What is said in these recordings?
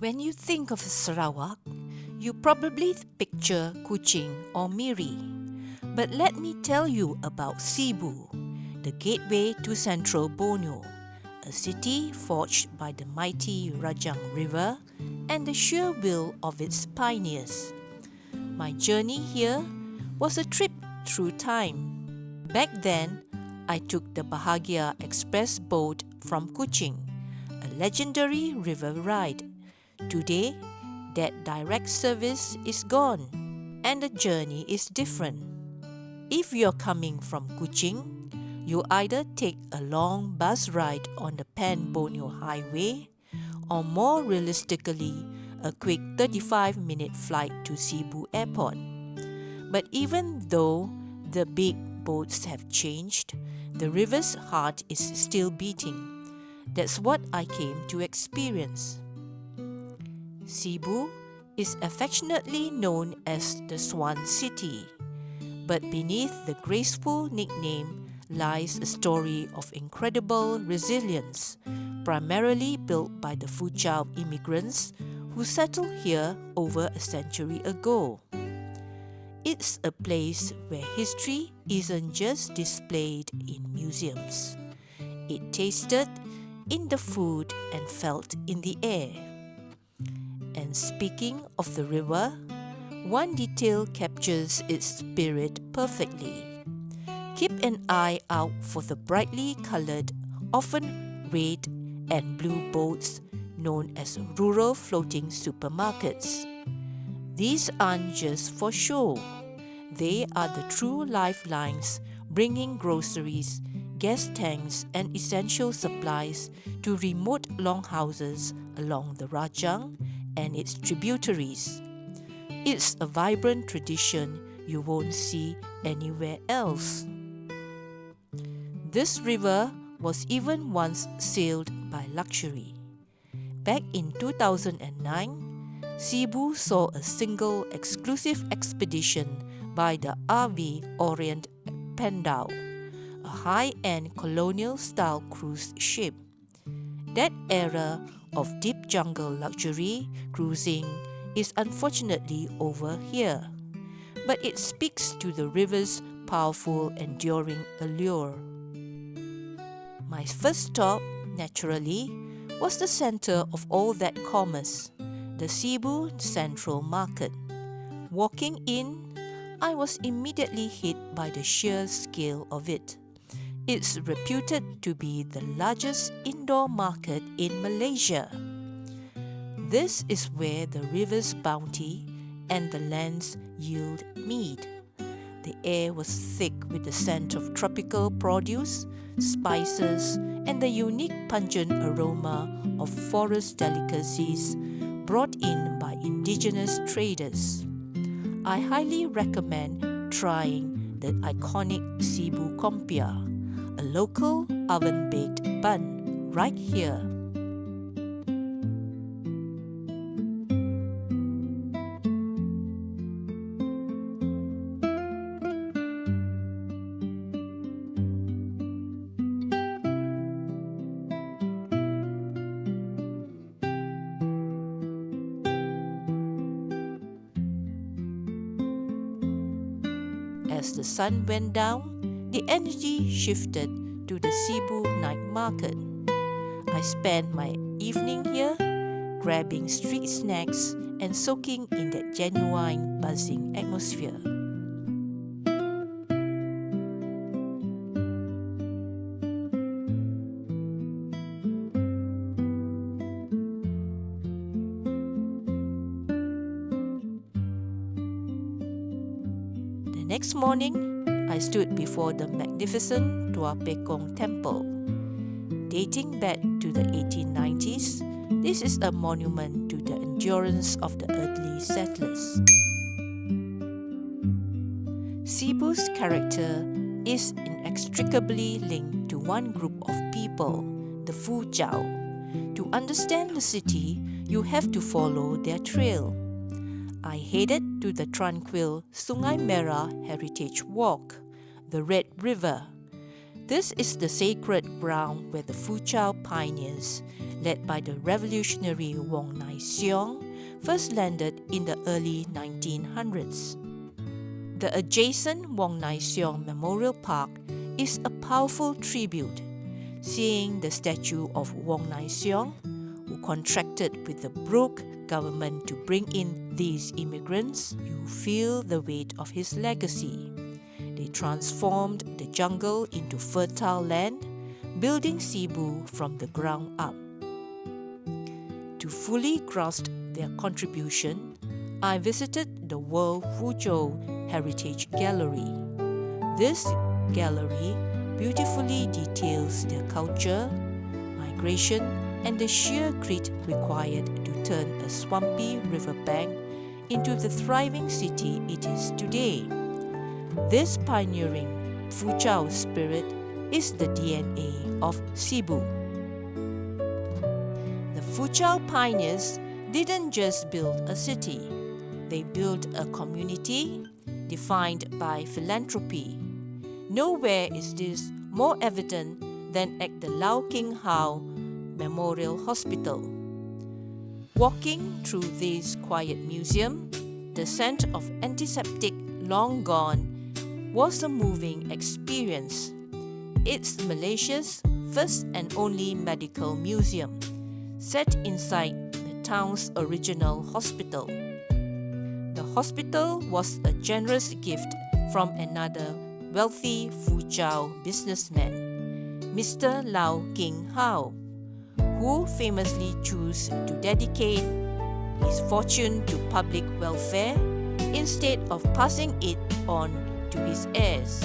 When you think of Sarawak, you probably picture Kuching or Miri. But let me tell you about Sibu, the gateway to central Borneo, a city forged by the mighty Rajang River and the sheer will of its pioneers. My journey here was a trip through time. Back then, I took the Bahagia Express boat from Kuching, a legendary river ride. Today, that direct service is gone, and the journey is different. If you're coming from Kuching, you either take a long bus ride on the Pan-Borneo Highway, or more realistically, a quick 35-minute flight to Sibu Airport. But even though the big boats have changed, the river's heart is still beating. That's what I came to experience. Sibu is affectionately known as the Swan City, but beneath the graceful nickname lies a story of incredible resilience, primarily built by the Foochow immigrants who settled here over a century ago. It's a place where history isn't just displayed in museums. It tasted in the food and felt in the air. And speaking of the river, one detail captures its spirit perfectly. Keep an eye out for the brightly coloured, often red and blue boats known as rural floating supermarkets. These aren't just for show. They are the true lifelines bringing groceries, gas tanks and essential supplies to remote longhouses along the Rajang and its tributaries. It's a vibrant tradition you won't see anywhere else. This river was even once sailed by luxury. Back in 2009, Sibu saw a single exclusive expedition by the RV Orient Pandau, a high-end colonial-style cruise ship. That era of deep jungle luxury cruising is unfortunately over here, but it speaks to the river's powerful, enduring allure. My first stop, naturally, was the center of all that commerce, the Sibu Central Market. Walking in, I was immediately hit by the sheer scale of it. It's reputed to be the largest indoor market in Malaysia. This is where the river's bounty and the lands yield meat. The air was thick with the scent of tropical produce, spices, and the unique pungent aroma of forest delicacies brought in by indigenous traders. I highly recommend trying the iconic Sibu Kompia, a local oven-baked bun right here. As the sun went down, the energy shifted to the Sibu night market. I spent my evening here, grabbing street snacks and soaking in that genuine buzzing atmosphere. The next morning, I stood before the magnificent Tua Pek Kong Temple. Dating back to the 1890s, this is a monument to the endurance of the earthly settlers. Sibu's character is inextricably linked to one group of people, the Foochow. To understand the city, you have to follow their trail. I headed to the tranquil Sungai Merah Heritage Walk, the Red River. This is the sacred ground where the Foochow pioneers led by the revolutionary Wong Nai Siong, first landed in the early 1900s. The adjacent Wong Nai Siong Memorial Park is a powerful tribute, seeing the statue of Wong Nai Siong, who contracted with the Brooke government to bring in these immigrants. You feel the weight of his legacy. They transformed the jungle into fertile land, building Sibu from the ground up. To fully grasp their contribution, I visited the World Foochow Heritage Gallery. This gallery beautifully details their culture, migration, and the sheer grit required to turn a swampy riverbank into the thriving city it is today. This pioneering Foochow spirit is the DNA of Sibu. The Foochow pioneers didn't just build a city, they built a community defined by philanthropy. Nowhere is this more evident than at the Lau King Howe Memorial Hospital. Walking through this quiet museum, the scent of antiseptic long gone was a moving experience. It's Malaysia's first and only medical museum, set inside the town's original hospital. The hospital was a generous gift from another wealthy Foochow businessman, Mr. Lau King Howe, who famously chose to dedicate his fortune to public welfare instead of passing it on to his heirs.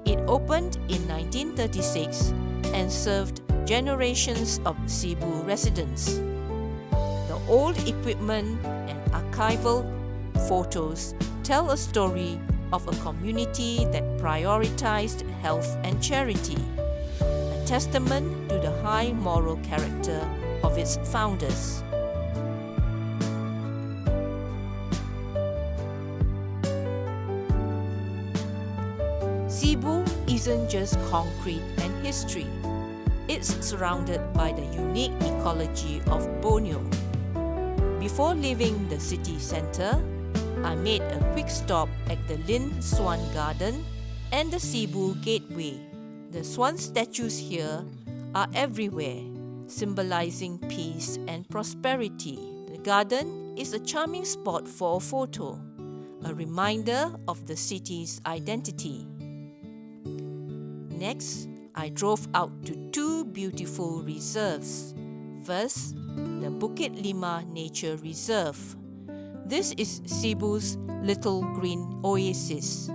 It opened in 1936 and served generations of Sibu residents. The old equipment and archival photos tell a story of a community that prioritized health and charity, a testament to the high moral character of its founders. Sibu isn't just concrete and history. It's surrounded by the unique ecology of Borneo. Before leaving the city centre, I made a quick stop at the Lin Swan Garden and the Sibu Gateway. The swan statues here are everywhere, symbolizing peace and prosperity. The garden is a charming spot for a photo, a reminder of the city's identity. Next, I drove out to two beautiful reserves. First, the Bukit Lima Nature Reserve. This is Sibu's little green oasis,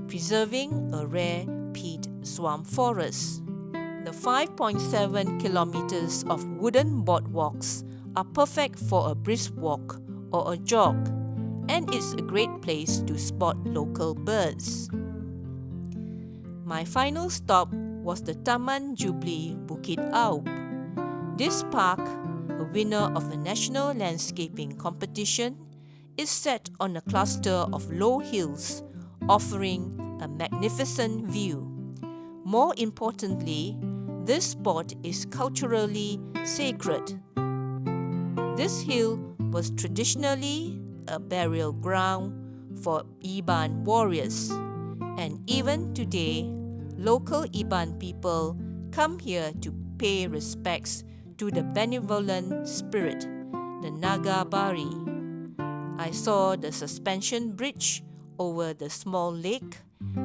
preserving a rare peat swamp forest. The 5.7 kilometers of wooden boardwalks are perfect for a brisk walk or a jog, and it's a great place to spot local birds. My final stop was the Taman Jubli Bukit Aup. This park, a winner of the National Landscaping Competition, is set on a cluster of low hills, offering a magnificent view. More importantly, this spot is culturally sacred. This hill was traditionally a burial ground for Iban warriors, and even today, local Iban people come here to pay respects to the benevolent spirit, the Naga Bari. I saw the suspension bridge over the small lake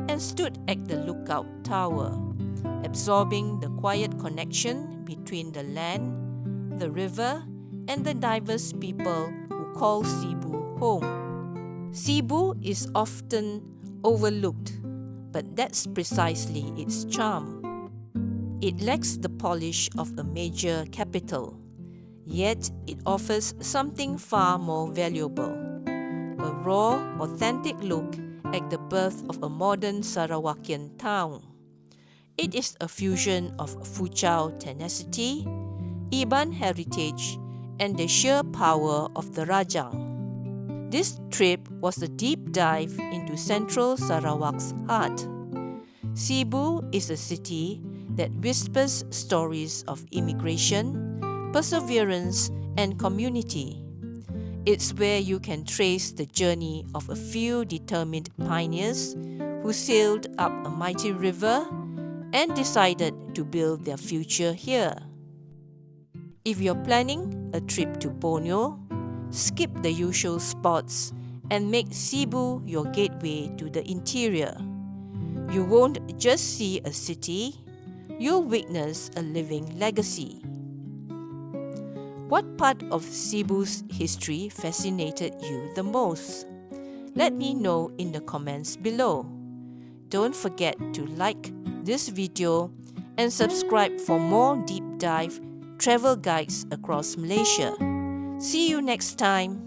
and stood at the lookout tower, absorbing the quiet connection between the land, the river, and the diverse people who call Sibu home. Sibu is often overlooked, but that's precisely its charm. It lacks the polish of a major capital, yet it offers something far more valuable: a raw, authentic look at the birth of a modern Sarawakian town. It is a fusion of Foochow tenacity, Iban heritage, and the sheer power of the Rajang. This trip was a deep dive into central Sarawak's heart. Sibu is a city that whispers stories of immigration, perseverance, and community. It's where you can trace the journey of a few determined pioneers who sailed up a mighty river and decided to build their future here. If you're planning a trip to Borneo, skip the usual spots and make Sibu your gateway to the interior. You won't just see a city, you'll witness a living legacy. What part of Sibu's history fascinated you the most? Let me know in the comments below. Don't forget to like this video and subscribe for more deep dive travel guides across Malaysia. See you next time.